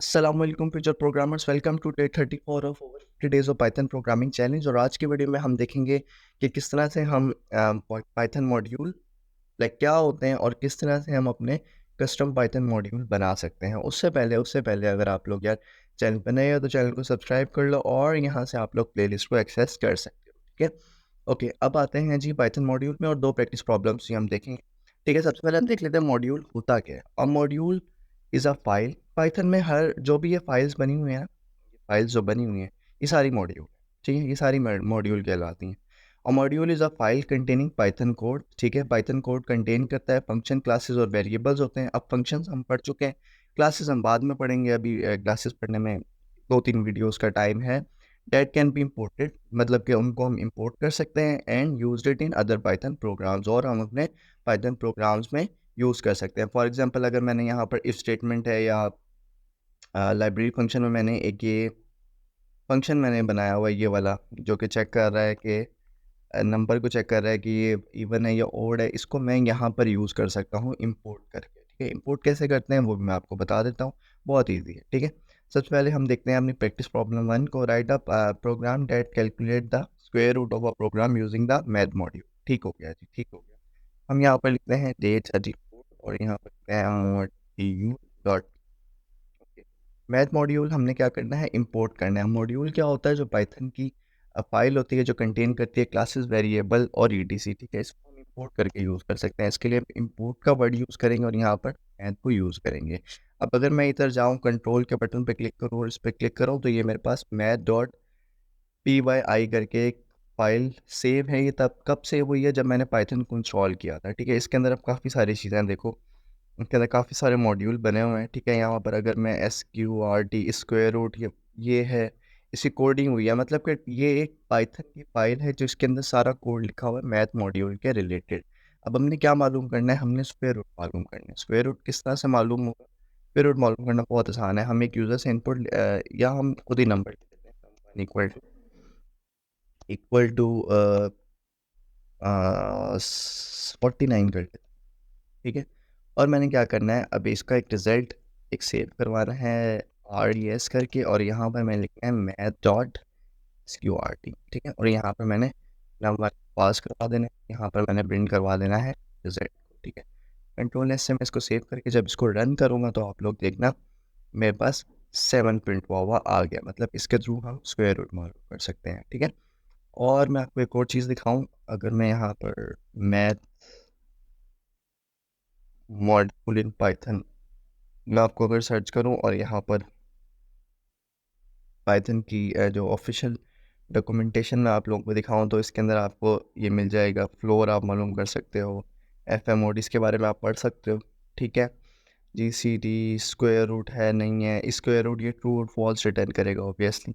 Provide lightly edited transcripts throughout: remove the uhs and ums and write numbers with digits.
अस्सलामुअलैकुम future programmers, welcome to day 34 of over 50 days of Python programming challenge. और आज की वीडियो में हम देखेंगे कि किस तरह से हम पाइथन मॉड्यूल लाइक क्या होते हैं और किस तरह से हम अपने कस्टम पाइथन मॉड्यूल बना सकते हैं। उससे पहले अगर आप लोग यार चैनल पर नए हो तो चैनल को सब्सक्राइब कर लो और यहाँ से आप लोग प्लेलिस्ट को एक्सेस कर सकते हो। ठीक है, ओके, अब आते हैं जी पाइथन मॉड्यूल में और दो प्रैक्टिस प्रॉब्लम्स ही हम देखेंगे। ठीक है, सबसे पहले हम देख लेते हैं मॉड्यूल होता क्या है। अ module is a file. Python में हर जो भी ये फाइल्स बनी हुई हैं, फाइल्स जो बनी हुई हैं, ये सारी मॉड्यूल, ठीक है, ये सारी मॉड्यूल कहलाती हैं। और module is a file containing Python code. ठीक है, पाइथन कोड कंटेन करता है फंक्शन, क्लासेस और वेरिएबल्स होते हैं। अब फंक्शंस हम पढ़ चुके हैं, क्लासेस हम बाद में पढ़ेंगे। अभी क्लासेस पढ़ने में 2-3 वीडियोस का टाइम है। डेट कैन बी इम्पोर्टेड, मतलब कि उनको हम इंपोर्ट कर सकते हैं and use it in other Python programs, और हम अपने पाइथन प्रोग्राम्स में यूज़ कर सकते हैं। फॉर एग्जांपल, अगर मैंने यहाँ पर इफ स्टेटमेंट है या लाइब्रेरी फंक्शन में मैंने एक ये फंक्शन मैंने बनाया हुआ है, ये वाला जो कि चेक कर रहा है कि नंबर को चेक कर रहा है कि ये इवन है या ओड है, इसको मैं यहाँ पर यूज़ कर सकता हूँ इंपोर्ट करके। ठीक है, इंपोर्ट कैसे करते हैं वो भी मैं आपको बता देता हूँ, बहुत ईजी है। ठीक है, सबसे पहले हम देखते हैं अपनी प्रैक्टिस प्रॉब्लम 1 को। Write up program that calculate the square root of a program using the math module. ठीक हो गया जी, ठीक हो गया। हम यहाँ पर लिखते हैं डेट 34 और यहाँ पर लिखते हैं टीयू डॉट। मैथ मॉड्यूल हमने क्या करना है, इंपोर्ट करना है। मॉड्यूल क्या होता है, जो पाइथन की फाइल होती है जो कंटेन करती है क्लासेस, वेरिएबल और ईटीसी। ठीक है, इसको हम इंपोर्ट करके यूज़ कर सकते हैं। इसके लिए इंपोर्ट का वर्ड यूज़ करेंगे और यहाँ पर मैथ को यूज़ करेंगे। अब अगर मैं इधर जाऊँ, कंट्रोल के बटन पर क्लिक करूँ और इस पर क्लिक करूँ, तो ये मेरे पास मैथ डॉट py करके एक फाइल सेव है। ये तब कब सेव हुई है, जब मैंने पाइथन को इंस्टॉल किया था। ठीक है, इसके अंदर अब काफ़ी सारी चीज़ें हैं, देखो इसके अंदर काफ़ी सारे मॉड्यूल बने हुए हैं। ठीक है, यहाँ पर अगर मैं SQRT स्क्वायर रूट ये है, इसकी कोडिंग हुई है, मतलब कि ये एक पाइथन की फाइल है जिसके अंदर सारा कोड लिखा हुआ है मैथ मॉड्यूल के रिलेटेड। अब हमने क्या मालूम करना है, हमने स्क्वायर रूट मालूम करना है। स्क्वायर रूट किस तरह से मालूम होगा, स्क्वायर रूट मालूम करना बहुत आसान है। हम एक यूज़र से इनपुट या हम खुद ही नंबर दे देते हैं, इक्वल टू 49 कर देते हैं। ठीक है, और मैंने क्या करना है, अभी इसका एक रिज़ल्ट एक सेव करवाना है RES करके, और यहाँ पर मैंने लिखना है मैथ डॉट SQRT। ठीक है, और यहाँ पर मैंने नंबर पास करवा देना है, यहाँ पर मैंने प्रिंट करवा देना है रिजल्ट को। ठीक है, कंट्रोल S से मैं इसको सेव करके जब इसको रन करूँगा तो आप लोग देखना मेरे पास 7 प्रिंट हुआ हुआ आ गया, मतलब इसके थ्रू हम स्क्वायर रूट मालूम कर सकते हैं। ठीक है, और मैं आपको एक और चीज़ दिखाऊँ, अगर मैं यहाँ पर मैथ मॉड्यूल इन पाइथन मैं आपको अगर सर्च करूं और यहाँ पर पाइथन की जो ऑफिशियल डॉक्यूमेंटेशन में आप लोगों को दिखाऊं, तो इसके अंदर आपको ये मिल जाएगा। फ्लोर आप मालूम कर सकते हो, FMOD इसके बारे में आप पढ़ सकते हो। ठीक है, GCD स्क्वायर रूट है नहीं है, स्क्वायर रूट ये ट्रू और फॉल्स रिटर्न करेगा ऑब्वियसली।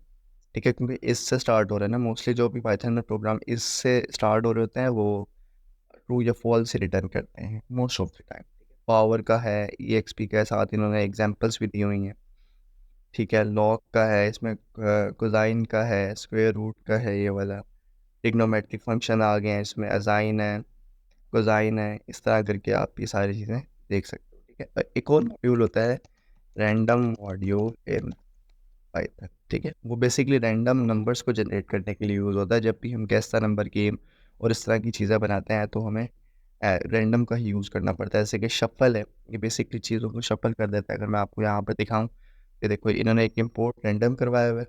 ठीक है, क्योंकि इससे स्टार्ट हो रहा है ना, मोस्टली जो भी पाइथन में प्रोग्राम इससे स्टार्ट हो रहे होते हैं वो ट्रू या फॉल्स से रिटर्न करते हैं most of the time. Power का है, EXP का है, साथ इन्होंने एग्जांपल्स भी दी हुई हैं। ठीक है, लॉग का है, इसमें कोसाइन का है, स्क्वायर रूट का है, ये वाला ट्रिग्नोमेट्रिक फंक्शन आ गए हैं इसमें, असाइन है, कोसाइन है, इस तरह करके आप ये सारी चीज़ें देख सकते हो। ठीक है, एक और मॉड्यूल होता है रैंडम मॉड्यूल इन पाइथन। ठीक है, वो बेसिकली रैंडम नंबर्स को जनरेट करने के लिए यूज़ होता है। जब भी हम गैस द नंबर गेम और इस तरह की चीज़ें बनाते हैं तो हमें रैंडम का ही यूज़ करना पड़ता है। जैसे कि शफल है, ये बेसिकली चीज़ों को शफल कर देता है। अगर मैं आपको यहाँ पर दिखाऊँ, ये देखो इन्होंने एक इम्पोर्ट रैंडम करवाया हुआ है,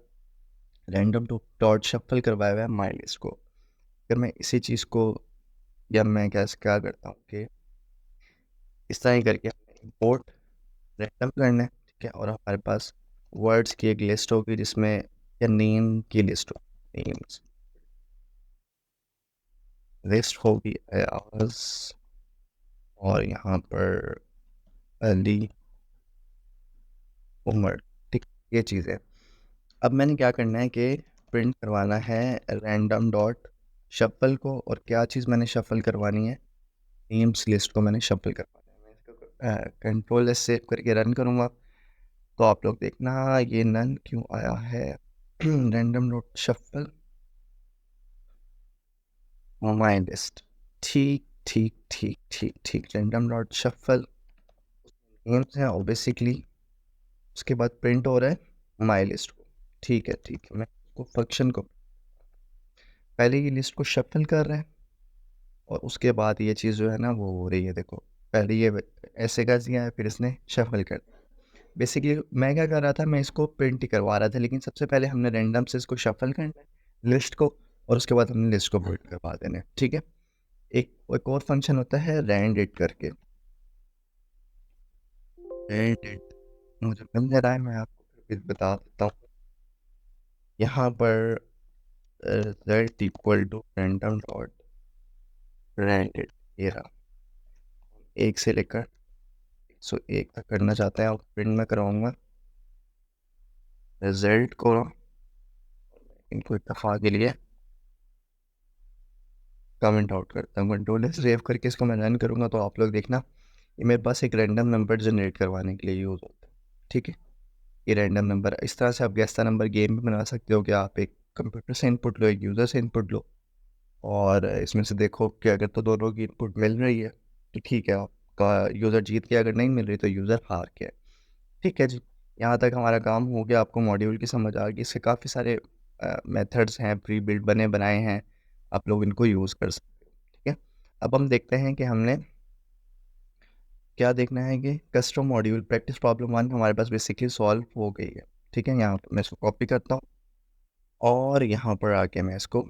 रैंडम टू डॉट शफल करवाया हुआ है माई लिस्ट को। अगर मैं इसी चीज़ को या मैं क्या करता हूँ कि इस तरह ही करके इम्पोर्ट रैंडम करना है। ठीक है, और हमारे पास वर्ड्स की एक लिस्ट होगी जिसमें या नेम की लिस्ट हो, नेम्स लिस्ट होगी आवाज, और यहाँ पर अली उमर। ठीक, ये चीज़ें अब मैंने क्या करना है कि प्रिंट करवाना है रैंडम डॉट शफल को, और क्या चीज़ मैंने शफल करवानी है, नेम्स लिस्ट को मैंने शफल करवाना है। मैं इसको कंट्रोल S सेव करके रन करूँगा तो आप लोग देखना ये नन क्यों आया है। Random dot shuffle my list. ठीक ठीक ठीक ठीक ठीक, रैंडम डॉट शफल नेम्स हैं और बेसिकली उसके बाद प्रिंट हो रहा है माई लिस्ट को। ठीक है, मैं उसको फंक्शन को पहले ये लिस्ट को शफल कर रहा है और उसके बाद ये चीज़ जो है ना वो हो रही है। देखो पहले ये ऐसे कर दिया है, फिर इसने शफल कर दिया। बेसिकली मैं क्या कर रहा था, मैं इसको प्रिंट ही करवा रहा था, लेकिन सबसे पहले हमने रैंडम से इसको शफल करना है लिस्ट को, और उसके बाद हमने लिस्ट को प्रिंट करवा देना है। ठीक है, एक और फंक्शन होता है रैंड इट करके। रैंड इट मुझे मिल नहीं रहा है, मैं आपको फिर बता देता हूँ। यहाँ पर z equal to random dot randint, ये रहा। 1 से लेकर 101 तक करना चाहते हैं, और प्रिंट में करवाऊंगा रिजल्ट को। इनको इत्तफाक के लिए कमेंट आउट करता हूँ, कंट्रोल से सेव करके इसको मैं रन करूँगा तो आप लोग देखना ये मेरे पास एक रैंडम नंबर जनरेट करवाने के लिए यूज़ होता है। ठीक है, ये रैंडम नंबर इस तरह से आप गैस द नंबर गेम भी बना सकते हो कि आप एक कंप्यूटर से इनपुट लो, एक यूज़र से इनपुट लो, और इसमें से देखो कि अगर तो दोनों की इनपुट मिल रही है तो ठीक है, आपका यूज़र जीत गया, अगर नहीं मिल रही तो यूज़र हार गया। ठीक है जी, यहाँ तक हमारा काम हो गया। आपको मॉड्यूल की समझ आ गई। इससे काफ़ी सारे मेथड्स हैं प्री बिल्ड बने बनाए हैं, आप लोग इनको यूज़ कर सकते हो। ठीक है, अब हम देखते हैं कि हमने क्या देखना है कि कस्टम मॉड्यूल प्रैक्टिस प्रॉब्लम 1 हमारे पास बेसिकली सॉल्व हो गई है। ठीक है, यहाँ पर मैं इसको कॉपी करता हूँ और यहाँ पर आके मैं इसको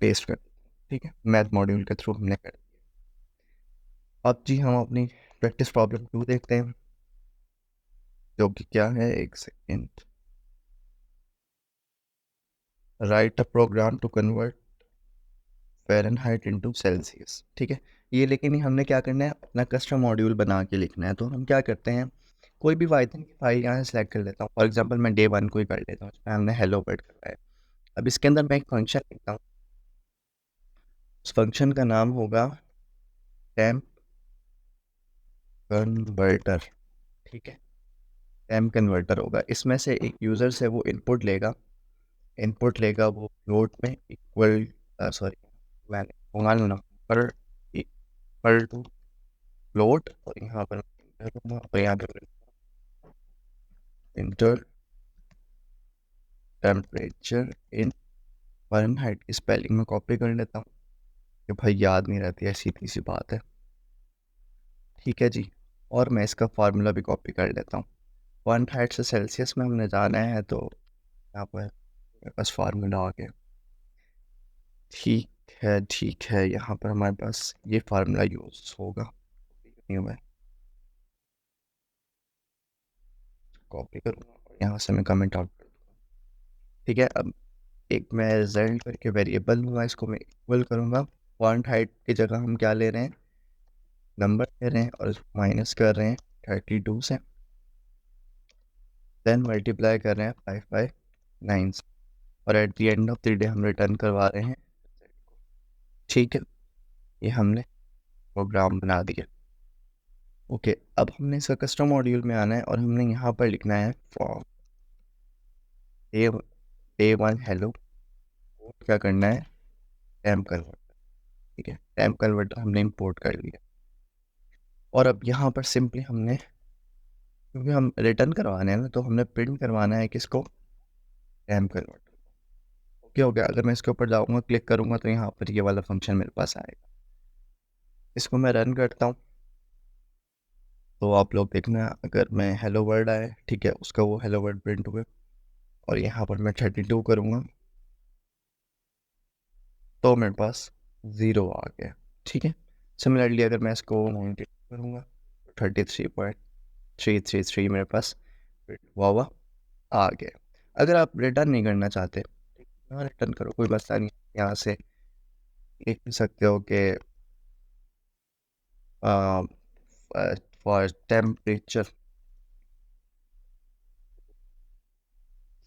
पेस्ट कर, ठीक है, मैथ मॉड्यूल के थ्रू हमने कर दिया। अब जी हम अपनी प्रैक्टिस प्रॉब्लम 2 देखते हैं, जो कि क्या है, एक second. Write a program to convert Fahrenheit into Celsius. ठीक है, ये लेकिन हमने क्या करना है, अपना कस्टम मॉड्यूल बना के लिखना है। तो हम क्या करते हैं, कोई भी पाइथन की फाइल यहाँ से सेलेक्ट कर लेता हूँ। फॉर एग्जांपल मैं डे 1 को ही कर लेता हूँ, इसमें हमने हेलो वर्ल्ड करना है। अब इसके अंदर मैं एक फंक्शन लिखता हूँ, उस फंक्शन का नाम होगा टेम्प कन्वर्टर। ठीक है, टेम्प कन्वर्टर होगा। इसमें से एक यूज़र से वो इनपुट लेगा वो फ्लोट में इक्वल, सॉरी मैंने होगा नंबर इक्वल टू फ्लोट, और यहाँ पर और यहाँ पर इंटर टेम्परेचर इन फ़ारेनहाइट की स्पेलिंग में कॉपी कर लेता हूँ कि भाई याद नहीं रहती है, सीधी सी बात है। ठीक है जी, और मैं इसका फार्मूला भी कॉपी कर लेता हूँ। फ़ारेनहाइट से सेल्सियस में हमने जाना है, तो यहाँ पर मेरे पास फार्मूला आ गया। ठीक है, यहाँ पर हमारे पास ये फार्मूला यूज़ होगा। मैं कॉपी करूँगा और यहाँ से मैं कमेंट आउट कर दूँगा। ठीक है, अब एक मैं रिजल्ट करके वेरिएबल लूँगा, इसको मैं इक्वल करूँगा। फ़ारेनहाइट की जगह हम क्या ले रहे हैं, नंबर ले रहे हैं, और इसको माइनस कर रहे हैं 32 से, देन मल्टीप्लाई कर रहे हैं 559 से, और at the end of the day हम रिटर्न करवा रहे हैं। ठीक है, ये हमने प्रोग्राम बना दिया। ओके, अब हमने इसका कस्टम मॉड्यूल में आना है और हमने यहाँ पर लिखना है फॉर डे 1 हेलो, क्या करना है, टेम्प कन्वर्टर। ठीक है, टेम्प कन्वर्टर हमने इंपोर्ट कर लिया, और अब यहाँ पर सिंपली हमने, क्योंकि हम रिटर्न करवाने हैं ना, तो हमने प्रिंट करवाना है किसको, टेम्प कन्वर्टर। ओके हो गया। अगर मैं इसके ऊपर जाऊँगा, क्लिक करूँगा, तो यहाँ पर ये वाला फंक्शन मेरे पास आएगा। इसको मैं रन करता हूँ तो आप लोग देखना, अगर मैं हेलो वर्ल्ड आए, ठीक है, उसका वो हेलो वर्ल्ड प्रिंट हुए, और यहाँ पर मैं 32 करूँगा तो मेरे पास 0 आ गया। ठीक है, सिमिलरली अगर मैं इसको 92 करूँगा तो 33.333 मेरे पास हुआ आ गया। अगर आप रिटर्न नहीं करना चाहते, ना रिटर्न करो, कोई मसला नहीं। यहाँ से लिख भी सकते हो कि फॉर टेम्परेचर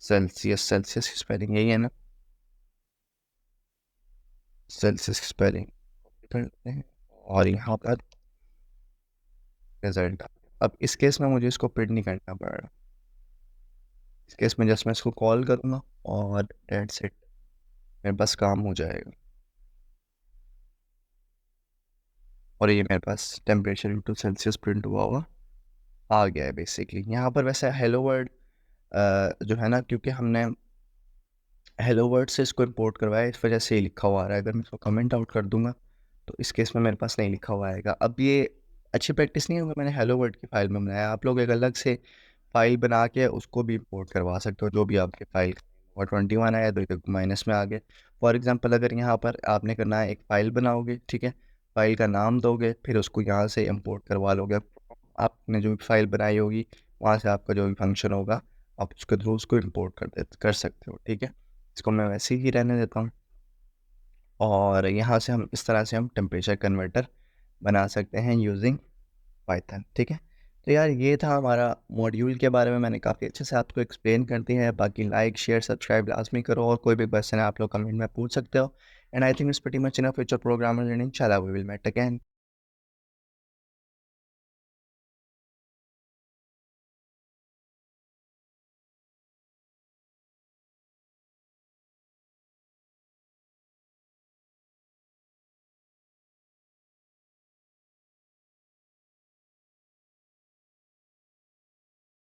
सेल्सियस की स्पेलिंग यही है ना, सेल्सियस की स्पेलिंग करते हैं, और यहाँ पर रिजल्ट। अब इस केस में मुझे इसको प्रिंट नहीं करना पड़ेगा। इस केस में जस्ट मैं इसको कॉल करूँगा और डेट्स इट, मेरे पास काम हो जाएगा। और ये मेरे पास टेम्परेचर इनटू सेल्सियस प्रिंट हुआ हुआ आ गया है बेसिकली। यहाँ पर वैसे हेलो वर्ड जो है ना, क्योंकि हमने हेलो वर्ड से इसको इंपोर्ट करवाया, इस वजह से ये लिखा हुआ आ रहा है। अगर मैं इसको कमेंट आउट कर दूंगा तो इस केस में मेरे पास नहीं लिखा हुआ आएगा। अब ये अच्छी प्रैक्टिस नहीं होगा, मैंने हेलो वर्ड की फ़ाइल में बनाया। आप लोग एक अलग से फ़ाइल बना के उसको भी इंपोर्ट करवा सकते हो, जो भी आपके फ़ाइल और 21 आया तो माइनस में आ गए। फॉर एग्जांपल अगर यहाँ पर आपने करना है, एक फ़ाइल बनाओगे, ठीक है, फ़ाइल का नाम दोगे, फिर उसको यहाँ से इंपोर्ट करवा लोगे। आपने जो भी फ़ाइल बनाई होगी वहाँ से आपका जो भी फंक्शन होगा आप उसके थ्रू उसको इंपोर्ट कर सकते हो, ठीक है। इसको मैं वैसे ही रहने देता हूँ और यहाँ से हम इस तरह से हम टेम्परेचर कन्वर्टर बना सकते हैं यूजिंग पाइथन, ठीक है। तो यार ये था हमारा मॉड्यूल के बारे में, मैंने काफ़ी अच्छे से आपको एक्सप्लेन कर दी है। बाकी लाइक शेयर सब्सक्राइब लाजमी करो और कोई भी क्वेश्चन है आप लोग कमेंट में पूछ सकते हो। And I think it's pretty much enough future programmer learning. इंशाल्लाह वी विल मेट अगेन।